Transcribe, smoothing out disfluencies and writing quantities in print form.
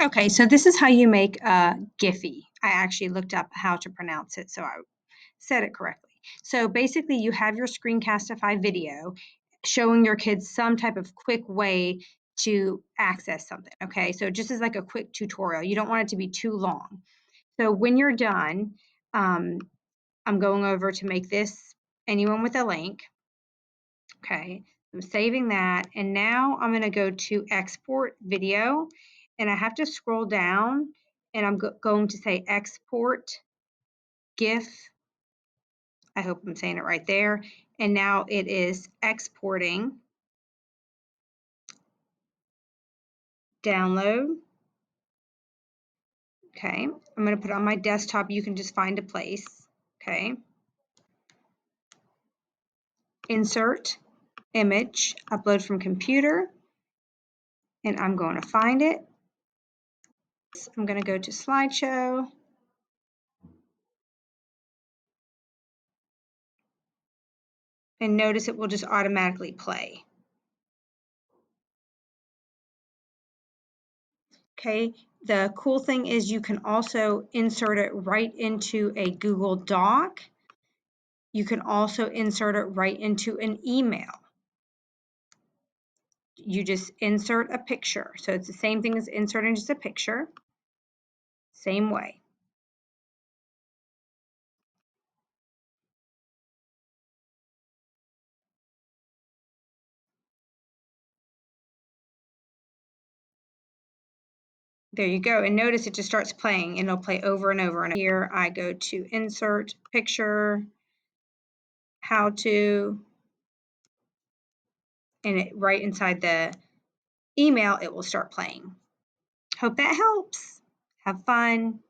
Okay, so this is how you make a GIPHY. I actually looked up how to pronounce it, so I said it correctly. So basically, you have your Screencastify video showing your kids some type of quick way to access something, okay? So just as like a quick tutorial. You don't want it to be too long. So when you're done, I'm going over to make this anyone with a link, okay? I'm saving that, and now I'm going to go to export video, and I have to scroll down, and I'm going to say export GIF. I hope I'm saying it right there. And now it is exporting. Download. Okay, I'm going to put it on my desktop. You can just find a place. Okay. Insert image, upload from computer, and I'm going to find it. I'm going to go to slideshow. And notice it will just automatically play. Okay, the cool thing is you can also insert it right into a Google Doc. You can also insert it right into an email. You just insert a picture. So it's the same thing as inserting just a picture. Same way. There you go. And notice it just starts playing, and it'll play over and over. And here I go to insert picture, how to, and it right inside the email, it will start playing. Hope that helps. Have fun.